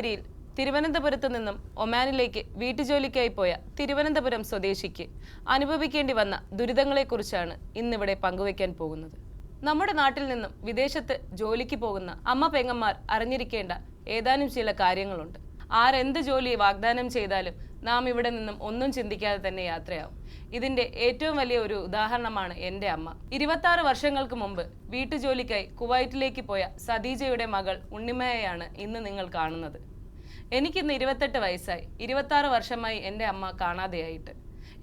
ജനുവരിയിൽ തിരുവനന്തപുരത്ത് നിന്നും ഒമാനിലേക്ക് വീട്ടുജോലിക്കായി പോയ തിരുവനന്തപുരം സ്വദേശിക്ക് അനുഭവിക്കേണ്ടി വന്ന ദുരിതങ്ങളെക്കുറിച്ചാണ് ഇന്നിവിടെ പങ്കുവയ്ക്കാൻ പോകുന്നത്. നമ്മുടെ നാട്ടിൽ നിന്നും വിദേശത്ത് ജോലിക്ക് പോകുന്ന അമ്മ പെങ്ങന്മാർ അറിഞ്ഞിരിക്കേണ്ട ഏതാനും ചില കാര്യങ്ങളുണ്ട്. ആരെന്ത് ജോലി വാഗ്ദാനം ചെയ്താലും നാം ഇവിടെ നിന്നും ഒന്നും ചിന്തിക്കാതെ തന്നെ യാത്രയാവും. ഇതിന്റെ ഏറ്റവും വലിയ ഒരു ഉദാഹരണമാണ് എൻ്റെ അമ്മ. 26 വർഷങ്ങൾക്ക് മുമ്പ് വീട്ടുജോലിക്കായി കുവൈറ്റിലേക്ക് പോയ സദീജയുടെ മകൾ ഉണ്ണിമയെയാണ് ഇന്ന് നിങ്ങൾ കാണുന്നത്. എനിക്കിന്ന് 28 വയസ്സായി. 26 വർഷമായി എൻ്റെ അമ്മ കാണാതെയായിട്ട്.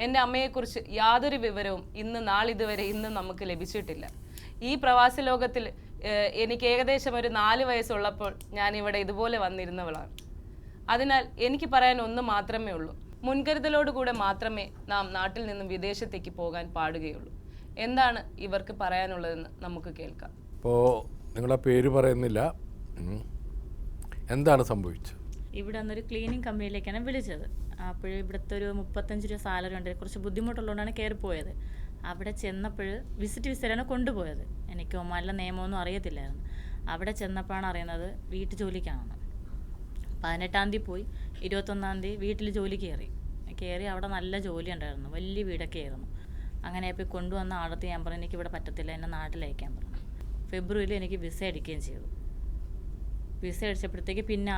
എൻ്റെ അമ്മയെക്കുറിച്ച് യാതൊരു വിവരവും നാളിതുവരെ നമുക്ക് ലഭിച്ചിട്ടില്ല. ഈ പ്രവാസി ലോകത്തിൽ എനിക്ക് ഏകദേശം ഒരു 4 വയസ്സുള്ളപ്പോൾ ഞാൻ ഇവിടെ ഇതുപോലെ വന്നിരുന്നവളാണ്. അതിനാൽ എനിക്ക് പറയാൻ ഒന്ന് മാത്രമേ ഉള്ളൂ. മുൻകരുതലോടുകൂടെ മാത്രമേ നാം നാട്ടിൽ നിന്നും വിദേശത്തേക്ക് പോകാൻ പാടുകയുള്ളൂ. എന്താണ് ഇവർക്ക് പറയാനുള്ളതെന്ന് നമുക്ക് കേൾക്കാം. ഇപ്പോൾ നിങ്ങളെ പേര് പറയുന്നില്ല, എന്താണ് സംഭവിച്ചത്? ഇവിടെ നിന്നൊരു ക്ലീനിങ് കമ്പനിയിലേക്കാണ് വിളിച്ചത്. അപ്പോൾ ഇവിടുത്തെ ഒരു 35 രൂപ സാലറി ഉണ്ട്. കുറച്ച് ബുദ്ധിമുട്ടുള്ളതുകൊണ്ടാണ് കയറിപ്പോയത്. അവിടെ ചെന്നപ്പോൾ വിസിറ്റ് വിസയിലാണ് കൊണ്ടുപോയത്. എനിക്ക് ഒമാനിലെ നിയമമൊന്നും അറിയത്തില്ലായിരുന്നു. അവിടെ ചെന്നപ്പോഴാണ് അറിയുന്നത് വീട്ടു ജോലിക്കാണെന്ന്. 18-ാം തീയതി പോയി, 21-ാം തീയതി വീട്ടിൽ ജോലി കയറി. അവിടെ നല്ല ജോലി ഉണ്ടായിരുന്നു, വലിയ വീടൊക്കെ ആയിരുന്നു. അങ്ങനെ പോയി കൊണ്ടുവന്ന ആളത്ത് ഞാൻ പറഞ്ഞു എനിക്കിവിടെ പറ്റത്തില്ല, എന്നെ നാട്ടിലയക്കാൻ പറഞ്ഞു. ഫെബ്രുവരിയിൽ എനിക്ക് വിസ അടിക്കുകയും ചെയ്തു. വിസ അടിച്ചപ്പോഴത്തേക്ക് പിന്നെ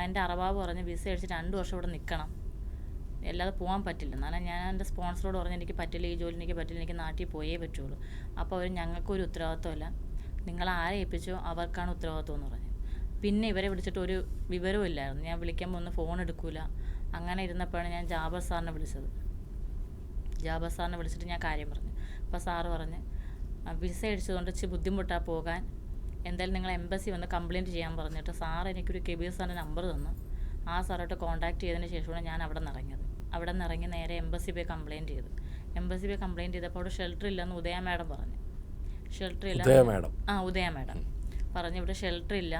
എൻ്റെ അറബാബ് പറഞ്ഞ് വിസ അടിച്ച് 2 വർഷം ഇവിടെ നിൽക്കണം, അല്ലാതെ പോകാൻ പറ്റില്ല. എന്നാലും ഞാൻ എൻ്റെ സ്പോൺസറോട് പറഞ്ഞു എനിക്ക് പറ്റില്ല, ഈ ജോലി എനിക്ക് പറ്റില്ല, എനിക്ക് നാട്ടിൽ പോയേ പറ്റുള്ളൂ. അപ്പോൾ അവർ ഞങ്ങൾക്കൊരു ഉത്തരവാദിത്വമല്ല, നിങ്ങൾ ആരെ ഏൽപ്പിച്ചോ അവർക്കാണ് ഉത്തരവാദിത്വം എന്ന് പറഞ്ഞു. പിന്നെ ഇവരെ വിളിച്ചിട്ട് ഒരു വിവരവും ഇല്ലായിരുന്നു. ഞാൻ വിളിക്കുമ്പോൾ ഒന്ന് ഫോൺ എടുക്കൂല. അങ്ങനെ ഇരുന്നപ്പോഴാണ് ഞാൻ ജാബർ സാറിനെ വിളിച്ചത്. ജാബർ സാറിനെ വിളിച്ചിട്ട് ഞാൻ കാര്യം പറഞ്ഞു. അപ്പോൾ സാറ് പറഞ്ഞ് വിസ അടിച്ചതുകൊണ്ട് ഇച്ചിരി ബുദ്ധിമുട്ടാണ് പോകാൻ, എന്തായാലും നിങ്ങൾ എംബസി വന്ന് കംപ്ലയിൻറ്റ് ചെയ്യാൻ പറഞ്ഞിട്ട് സാർ എനിക്കൊരു കബീർ സാറിൻ്റെ നമ്പർ തന്നു. ആ സാറായിട്ട് കോൺടാക്ട് ചെയ്തതിന് ശേഷമാണ് ഞാൻ അവിടെ നിന്ന് ഇറങ്ങിയത്. അവിടെ നിന്ന് ഇറങ്ങി നേരെ എംബസി പോയി കംപ്ലയിൻറ്റ് ചെയ്തു. എംബസി പോയി കംപ്ലയിൻറ്റ് ചെയ്തപ്പോൾ അവിടെ ഷെൽട്ടർ ഇല്ലെന്ന് ഉദയ മാഡം പറഞ്ഞു. ഷെൽട്ടർ ഇല്ല, ഉദയ മാഡം പറഞ്ഞു ഇവിടെ ഷെൽട്ടർ ഇല്ല,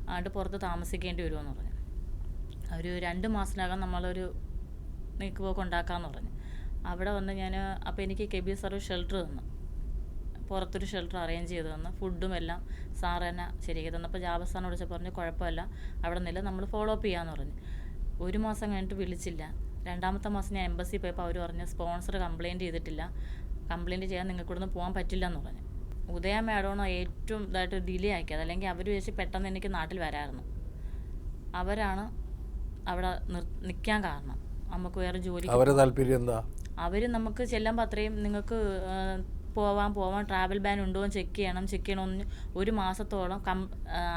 അതുകൊണ്ട് പുറത്ത് താമസിക്കേണ്ടി വരുമെന്ന് പറഞ്ഞു. ഒരു 2 മാസത്തിനകം നമ്മളൊരു നീക്കുപോക്ക് ഉണ്ടാക്കാമെന്ന് പറഞ്ഞു. അവിടെ വന്ന് ഞാൻ അപ്പോൾ എനിക്ക് കബീർ സാർ ഒരു ഷെൽട്ടർ തന്നു, പുറത്തൊരു ഷെൽട്ടർ അറേഞ്ച് ചെയ്ത് തന്നു. ഫുഡും എല്ലാം സാറ് തന്നെ ശരിയാക്കി തന്നപ്പോൾ ജാബർ സാറിനെ വിളിച്ച് പറഞ്ഞു കുഴപ്പമില്ല, അവിടെ നിന്നില്ല, നമ്മൾ ഫോളോ അപ്പ് ചെയ്യാമെന്ന് പറഞ്ഞു. 1 മാസം കഴിഞ്ഞിട്ട് വിളിച്ചില്ല. 2-ാമത്തെ മാസം ഞാൻ എംബസി പോയപ്പോൾ അവർ പറഞ്ഞു സ്പോൺസർ കംപ്ലയിൻറ്റ് ചെയ്തിട്ടില്ല, കംപ്ലയിൻറ്റ് ചെയ്യാൻ നിങ്ങൾക്ക് ഇവിടുന്ന് പോകാൻ പറ്റില്ല എന്ന് പറഞ്ഞു. ഉദയ മാഡമാണ് ഏറ്റവും ഇതായിട്ട് ഡിലേ ആക്കിയത്. അല്ലെങ്കിൽ അവർ വെച്ച് പെട്ടെന്ന് എനിക്ക് നാട്ടിൽ വരാമായിരുന്നു. അവരാണ് അവിടെ നിൽക്കാൻ കാരണം. നമുക്ക് വേറെ ജോലി അവരുടെ താല്പര്യം എന്താ? അവർ നമുക്ക് ചെല്ലുമ്പോൾ അത്രയും നിങ്ങൾക്ക് പോവാൻ ട്രാവൽ ബാൻ ഉണ്ടോ എന്ന് ചെക്ക് ചെയ്യണമെന്ന് 1 മാസത്തോളം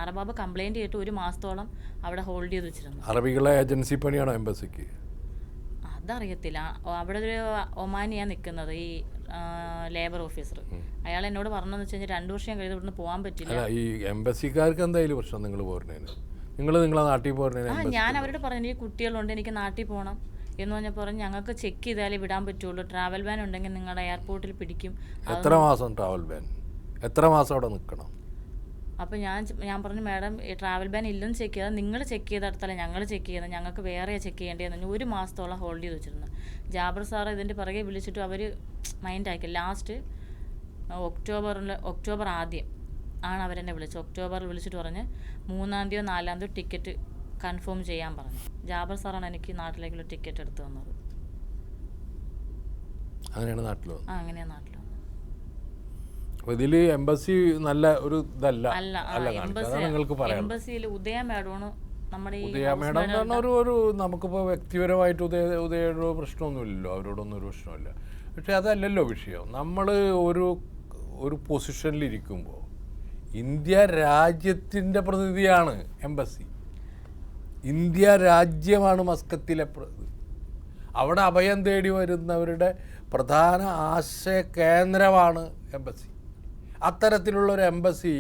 അറബാബ് കംപ്ലയിൻറ്റ് ചെയ്തിട്ട് 1 മാസത്തോളം അവിടെ ഹോൾഡ് ചെയ്ത് വെച്ചിരുന്നു. അറബികളെ ഏജൻസി പണിയാണോ എംബസിക്ക്? അതറിയത്തില്ല. അവിടെ ഒരു ഒമാനിയാണ് നിൽക്കുന്നത്, ഈ ലേബർ ഓഫീസർ. അയാൾ എന്നോട് പറഞ്ഞതെന്ന് വെച്ച് കഴിഞ്ഞാൽ 2 വർഷം കഴിഞ്ഞ് ഇവിടുന്ന് പോകാൻ പറ്റില്ല. ഈ എംബസിക്കാർക്ക് എന്തായാലും പ്രശ്നം നിങ്ങൾ പോരുന്നതിന്, നിങ്ങളെ നാട്ടിൽ പോരുന്നതിന്. ഞാൻ അവരോട് പറഞ്ഞു എനിക്ക് കുട്ടികളുണ്ട്, എനിക്ക് നാട്ടിൽ പോകണം എന്ന് പറഞ്ഞപ്പോൾ പറഞ്ഞു ഞങ്ങൾക്ക് ചെക്ക് ചെയ്താലേ വിടാൻ പറ്റുള്ളൂ, ട്രാവൽ ബാൻ ഉണ്ടെങ്കിൽ നിങ്ങളുടെ എയർപോർട്ടിൽ പിടിക്കും. എത്ര മാസം ട്രാവൽ ബാൻ? എത്ര മാസം അവിടെ നിൽക്കണം? അപ്പോൾ ഞാൻ പറഞ്ഞു മാഡം ഈ ട്രാവൽ ബാൻ ഇല്ലെന്ന് ചെക്ക് ചെയ്താൽ നിങ്ങൾ ചെക്ക് ചെയ്തെടുത്തല്ല ഞങ്ങൾ ചെക്ക് ചെയ്യുന്നത്, ഞങ്ങൾക്ക് വേറെ ചെക്ക് ചെയ്യേണ്ടതെന്ന് 1 മാസത്തോളം ഹോൾഡ് ചെയ്ത് വെച്ചിരുന്നു. ജാബർ സാർ ഇതിൻ്റെ പിറകെ വിളിച്ചിട്ട് അവർ മൈൻഡാക്കി. ലാസ്റ്റ് ഒക്ടോബർ ആദ്യം ആണ് അവരെന്നെ വിളിച്ചത്. ഒക്ടോബറിൽ വിളിച്ചിട്ട് പറഞ്ഞ് 3-ാം തീയതിയോ 4-ാം തീയതിയോ ടിക്കറ്റ് കൺഫേം ചെയ്യാൻ പറഞ്ഞു. ജാബർ സാറാണ് എനിക്ക് നാട്ടിലേക്കുള്ള ടിക്കറ്റ് എടുത്തു തന്നത്. അങ്ങനെയാണ് നാട്ടിൽ വന്നത്. അങ്ങനെയാണ് നാട്ടിൽ വന്നത്. ഇതിൽ എംബസി നല്ല ഒരു ഇതല്ല. എംബസിയിൽ ഉദയ മാഡമാണ് നമ്മുടെ ഉദയ മാഡം ഒരു നമുക്കിപ്പോൾ വ്യക്തിപരമായിട്ട് ഉദയയുടെ പ്രശ്നമൊന്നുമില്ലല്ലോ, അവരോടൊന്നും ഒരു പ്രശ്നമില്ല. പക്ഷെ അതല്ലല്ലോ വിഷയം. നമ്മൾ ഒരു പൊസിഷനിലിരിക്കുമ്പോൾ ഇന്ത്യ രാജ്യത്തിൻ്റെ പ്രതിനിധിയാണ് എംബസി. ഇന്ത്യ രാജ്യമാണ് മസ്കത്തിലെ അവിടെ അഭയം തേടി വരുന്നവരുടെ പ്രധാന ആശയ കേന്ദ്രമാണ് എംബസി. അത്തരത്തിലുള്ളൊരു എംബസി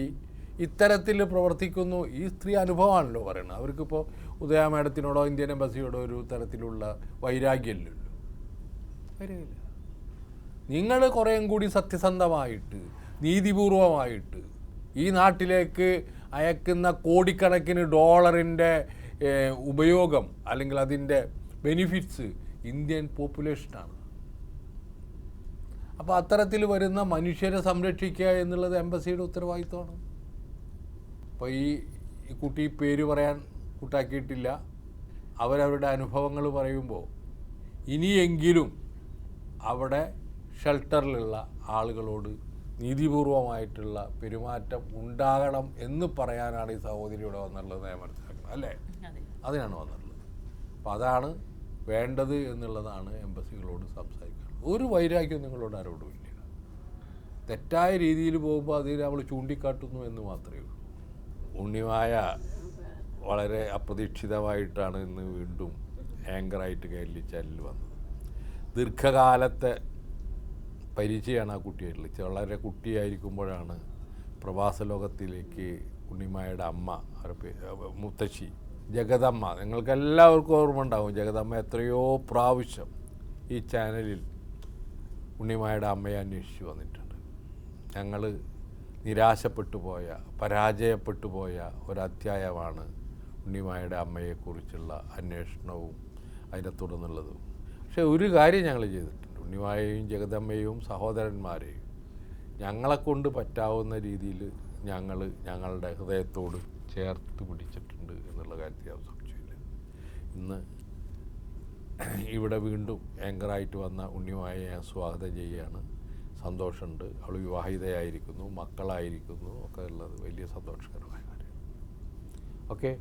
ഇത്തരത്തിൽ പ്രവർത്തിക്കുന്നു. ഈ സ്ത്രീ അനുഭവമാണല്ലോ പറയുന്നത്. അവർക്കിപ്പോൾ ഉദയ മാഡത്തിനോടോ ഇന്ത്യൻ എംബസിയോടോ ഒരു തരത്തിലുള്ള വൈരാഗ്യമില്ലല്ലോ, വരില്ല. നിങ്ങൾ കുറേയും കൂടി സത്യസന്ധമായിട്ട് നീതിപൂർവമായിട്ട് ഈ നാട്ടിലേക്ക് അയക്കുന്ന കോടിക്കണക്കിന് ഡോളറിൻ്റെ ഉപയോഗം അല്ലെങ്കിൽ അതിൻ്റെ ബെനിഫിറ്റ്സ് ഇന്ത്യൻ പോപ്പുലേഷനാണ്. അപ്പോൾ അത്തരത്തിൽ വരുന്ന മനുഷ്യരെ സംരക്ഷിക്കുക എന്നുള്ളത് എംബസിയുടെ ഉത്തരവാദിത്വമാണ്. അപ്പോൾ ഈ കുട്ടി പേര് പറയാൻ കൂട്ടാക്കിയിട്ടില്ല. അവരവരുടെ അനുഭവങ്ങൾ പറയുമ്പോൾ ഇനിയെങ്കിലും അവിടെ ഷെൽട്ടറിലുള്ള ആളുകളോട് നീതിപൂർവമായിട്ടുള്ള പെരുമാറ്റം ഉണ്ടാകണം എന്ന് പറയാനാണ് ഈ സഹോദരി ഇവിടെ വന്നുള്ളത് ഞാൻ മനസ്സിലാക്കുന്നത്, അല്ലേ? അതിനാണ് വന്നിട്ടുള്ളത്. അപ്പോൾ അതാണ് വേണ്ടത് എന്നുള്ളതാണ് എംബസികളോട് സംസാരിക്കുന്നത്. ഒരു വൈരാഗ്യം നിങ്ങളോട് ആരോടുമില്ല. തെറ്റായ രീതിയിൽ പോകുമ്പോൾ അതിൽ നമ്മൾ ചൂണ്ടിക്കാട്ടുന്നു എന്ന് മാത്രമേ ഉള്ളൂ. ഉണ്ണിമായ വളരെ അപ്രതീക്ഷിതമായിട്ടാണ് ഇന്ന് വീണ്ടും ആങ്കറായിട്ട് കേരളി ചാനലിൽ വന്നത്. ദീർഘകാലത്തെ പരിചയമാണ് ആ കുട്ടിയായിട്ടുള്ളത്. വളരെ കുട്ടിയായിരിക്കുമ്പോഴാണ് പ്രവാസ ലോകത്തിലേക്ക് ഉണ്ണിമായുടെ അമ്മ, മുത്തശ്ശി ജഗദമ്മ, നിങ്ങൾക്കെല്ലാവർക്കും ഓർമ്മ ഉണ്ടാവും. ജഗദമ്മ എത്രയോ പ്രാവശ്യം ഈ ചാനലിൽ ഉണ്ണിമായുടെ അമ്മയെ അന്വേഷിച്ച് വന്നിട്ടുണ്ട്. ഞങ്ങൾ നിരാശപ്പെട്ടു പോയ, പരാജയപ്പെട്ടു പോയ ഒരധ്യായമാണ് ഉണ്ണിമായുടെ അമ്മയെക്കുറിച്ചുള്ള അന്വേഷണവും അതിനെ തുടർന്നുള്ളതും. പക്ഷേ ഒരു കാര്യം ഞങ്ങൾ ചെയ്തിട്ടുണ്ട്. ഉണ്ണിമായെയും ജഗദമ്മയെയും സഹോദരന്മാരെയും ഞങ്ങളെക്കൊണ്ട് പറ്റാവുന്ന രീതിയിൽ ഞങ്ങൾ ഞങ്ങളുടെ ഹൃദയത്തോട് ചേർത്ത് പിടിച്ചിട്ടുണ്ട് എന്നുള്ള കാര്യത്തിൽ യാതൊരു സംശയമില്ല. ഇന്ന് ഇവിടെ വീണ്ടും ആങ്കറായിട്ട് വന്ന ഉണ്ണിമായെ ഞാൻ സ്വാഗതം ചെയ്യുകയാണ്. സന്തോഷമുണ്ട്. അവൾ വിവാഹിതയായിരിക്കുന്നു, മക്കളായിരിക്കുന്നു, ഒക്കെ ഉള്ളത് വലിയ സന്തോഷകരമായ കാര്യമാണ്. ഓക്കെ.